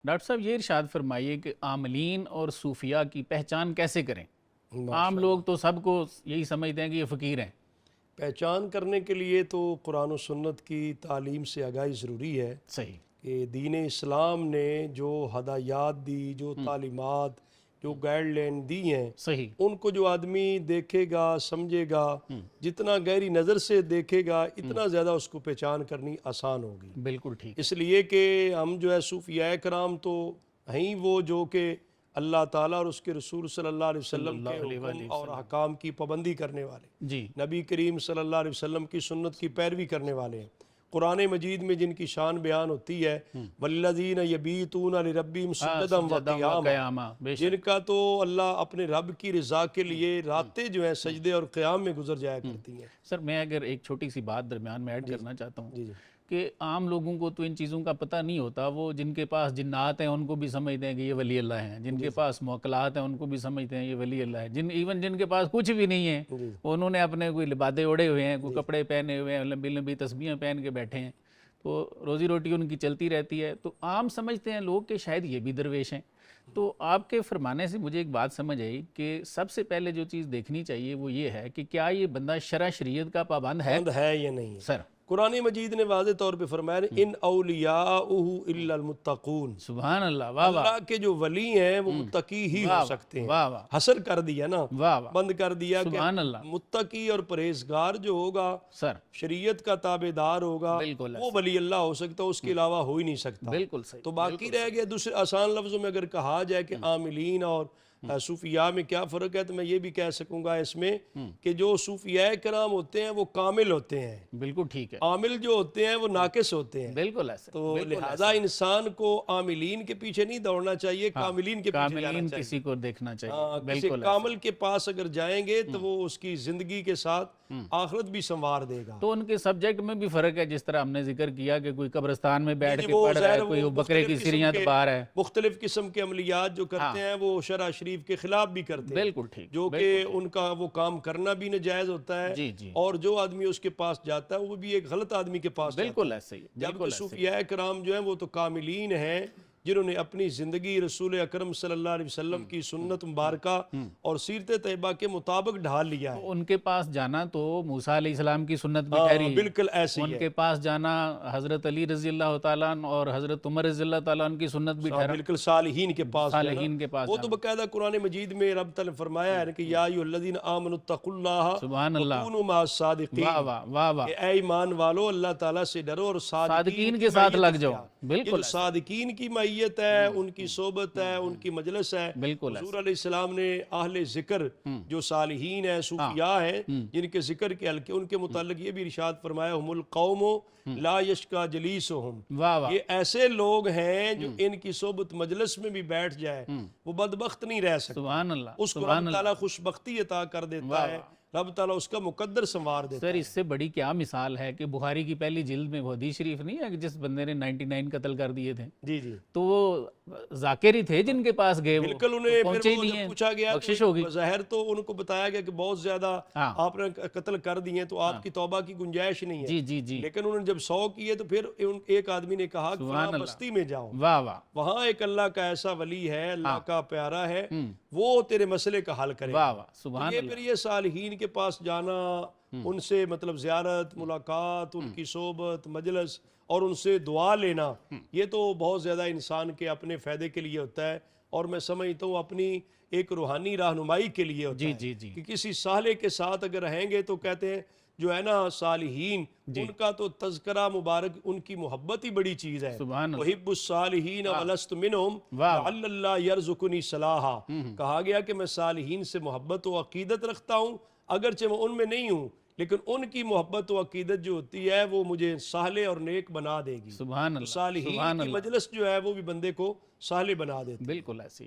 Doctor साहब ये इरशाद फरमाइए कि आमलीन और सूफिया की पहचान कैसे करें। आम लोग तो सबको यही समझते हैं कि ये फ़कीर हैं। पहचान करने के लिए तो कुरान और सुन्नत की तालीम से आगाही ज़रूरी है सही। कि दीन इस्लाम ने जो हदायत दी, जो तालीमात, जो गाइडलाइन दी हैं, सही। उनको जो आदमी देखेगा, समझेगा, जितना गहरी नज़र से देखेगा इतना ज़्यादा उसको पहचान करनी आसान होगी। बिल्कुल ठीक है। इसलिए कि हम जो है सूफिया कराम तो हैं ही वो जो कि अल्लाह ताला और उसके रसूल सल्लल्लाहु अलैहि वसल्लम के सल्लल्लाहु अलैहि हुक्म और वसल्लम। अहकाम की पाबंदी करने वाले, जी। नबी करीम सल्लल्लाहु अलैहि वसल्लम की सुन्नत की पैरवी करने वाले हैं। कुरान मजीद में जिनकी शान बयान होती है, वल्लज़ीन यबीतून लिरब्बिहिम सुज्जदन व सुजदा व क़ियामा, क़यामा, बेशक। जिनका तो अल्लाह अपने रब की रज़ा के लिए रातें जो हैं सजदे और क़याम में गुजर जाया करती हैं। सर मैं अगर एक छोटी सी बात दरमियान में ऐड करना चाहता हूँ जी जी कि आम लोगों को तो इन चीज़ों का पता नहीं होता। वो जिनके पास जिन्नात हैं उनको भी समझते हैं कि ये वली अल्लाह हैं, जिनके पास मौकलात हैं उनको भी समझते हैं ये वली अल्लाह है। जिनके पास कुछ भी नहीं है, जी उन्होंने अपने कोई लिबादे ओढ़े हुए हैं, कोई कपड़े पहने हुए हैं, लंबी लंबी तस्बीहें पहन के बैठे हैं, तो रोज़ी रोटी उनकी चलती रहती है। तो आम समझते हैं लोग कि शायद ये भी दरवेश हैं। तो आपके फरमाने से मुझे एक बात समझ आई कि सबसे पहले जो चीज़ देखनी चाहिए वो ये है कि क्या ये बंदा शरअ शरीयत का पाबंद है। बंद है या नहीं है। सर कुरान मजीद ने वाज़े तौर पे फरमाया इन औलियाउहु इल्लल मुत्तकून, सुभान अल्लाह, वाह वाह, अल्लाह के जो वली हैं वो मुत्तकी ही वाह हो वाह, सकते हैं। वाह वाह, हसर कर दिया ना, वाह वाह, बंद कर दिया कि सुभान अल्लाह। मुत्तकी और परहेजगार जो होगा, सर शरीयत का ताबेदार होगा, बिल्कुल वो वली अल्लाह हो सकता है, उसके अलावा हो ही नहीं सकता। बिल्कुल सही। तो बाकी रह गया दूसरे आसान लफ्ज़ों में अगर कहा जाए कि आमिलीन और सूफिया में क्या फ़र्क है, तो मैं ये भी कह सकूँगा इसमें कि जो सूफिया कराम होते हैं वो कामिल होते हैं, बिल्कुल ठीक है। आमिल जो होते हैं वो नाकिस होते हैं। बिल्कुल ऐसे। तो बिल्कुल लिहाजा इंसान को आमिलीन के पीछे नहीं दौड़ना चाहिए, कामिलीन के पीछे जाना कामिलीन चाहिए। किसी को देखना चाहिए। हाँ, किसी बिल्कुल ऐसे। कामिल के पास अगर जाएंगे तो वो उसकी जिंदगी के साथ आखिरत भी संवार देगा। तो उनके सब्जेक्ट में भी फ़र्क है, जिस तरह हमने जिक्र किया कि कोई कब्रिस्तान में बैठ के वो पढ़ रहा है, ज़ाहिर कोई वो बकरे की सिरियाँ दबा रहा है। मुख्तलिफ किस्म के अमलियात जो करते हैं वो शरअ शरीफ के खिलाफ भी करते हैं, बिल्कुल ठीक, जो कि उनका वो काम करना भी नाजायज़ होता है। जी जी, और जो आदमी उसके पास जाता है वो भी एक गलत आदमी के पास जाता है। बिल्कुल ऐसे ही, जबकि बिल्कुल ऐसे ही। सूफिया कराम जो हैं वो तो कामिलीन हैं, जिन्होंने अपनी ज़िंदगी रसूल अकरम सल्लल्लाहु अलैहि वसल्लम की सुन्नत मुबारका और सीरत तैयबा के मुताबिक ढाल लिया तो है। उनके पास जाना तो मूसा अलैहिस्सलाम की सुन्नत भी ठहरी है। बिल्कुल ऐसे ही है। उनके पास जाना हज़रत अली रज़ी अल्लाह तआला अन्हु और हज़रत उमर रज़ी अल्लाह तआला अन्हु की सुन्नत भी ठहरा। बिल्कुल सालिहीन के पास जाना। सालिहीन के पास वो तो जाना। बकायदा कुरान मजीद में रब तआला ने फरमाया है कि या अय्युहल्लज़ीना आमनुत्तकुल्लाह सुभान अल्लाह, वकूनू मअस सादिकीन, वाह वाह, वाह वाह, कि ऐ ईमान वालो अल्लाह ताला से डरो और सादिकीन सादिकीन के की साथ मैयत लग जाओ। इख्तियार। ये बिल्कुल जो ऐसे। सादिकीन की मैयत है, उनकी सोबत है, उनकी मजलिस है। बिल्कुल हुजूर अलैहिस्सलाम ने अहले जिक्र जो सालिहीन है, सूफिया है, जिनके जिक्र के हल्के, उनके मुताल्लिक ये भी इरशाद फरमाया हुमुल कौमो ला यश्का जलीसुहुम, वाह वाह, ये ऐसे लोग हैं जो इनकी सोबत मजलिस में भी बैठ जाए वो बदबख्त नहीं रह सकता। सुभान अल्लाह, उसको सुभान रब अल्लाह। ताला खुशबख्ती अता कर देता वाह है, वाह। रब ताला उसका मुकद्दर संवार देता सर है। इससे बड़ी क्या मिसाल है कि बुखारी की पहली जिल्द में वो हदीस शरीफ नहीं है कि जिस बंदे ने 99 कत्ल कर दिए थे, जी जी तो वो जाकिर ही थे जिनके पास गए, वो बिल्कुल। तो उन्हें पहुंचे फिर ही वो नहीं जब है, पूछा गया बख्शिश तो होगी। ज़ाहिर तो उनको बताया गया कि बहुत ज्यादा हाँ आपने कत्ल कर दिए तो आपकी तौबा की गुंजाइश नहीं है। जी जी जी, लेकिन उन्होंने जब 100 किए तो फिर एक आदमी ने कहा कि सुभान फलां अल्लाह, बस्ती में जाओ, वाह वाह, वहां एक अल्लाह का ऐसा वली है, अल्लाह हाँ। का प्यारा है, वो तेरे मसले का हल करेगा। वाह वाह, तो सुभान ये फिर अल्लाह। ये सालिहीन के पास जाना, उनसे मतलब ज़ियारत, मुलाकात, उनकी सोबत, मजलिस और उनसे दुआ लेना, ये तो बहुत ज़्यादा इंसान के अपने फ़ायदे के लिए होता है। और मैं समझता हूँ अपनी एक रूहानी रहनुमाई के लिए होता जी है जी जी कि किसी साले के साथ अगर रहेंगे तो कहते हैं जो है ना सालिहीन, उनका तो तज़किरा मुबारक, उनकी मोहब्बत ही बड़ी चीज़ है। सुभान अल्लाह, वहिब्बुस्सालिहीन वलस्तु मिनहुम वाह लअल्लाह यरज़ुकुनी सलाहा, कहा गया कि मैं सालिहीन से मोहब्बत व अकीदत रखता हूँ, अगरचे मैं उनमें नहीं हूँ, लेकिन उनकी मोहब्बत व अकीदत जो होती है वो मुझे साले और नेक बना देगी। सुभान तो अल्लाह, सालिहीन सुभान की अल्लाह, मजलिस जो है वो भी बंदे को साले बना देती है। बिल्कुल ऐसी।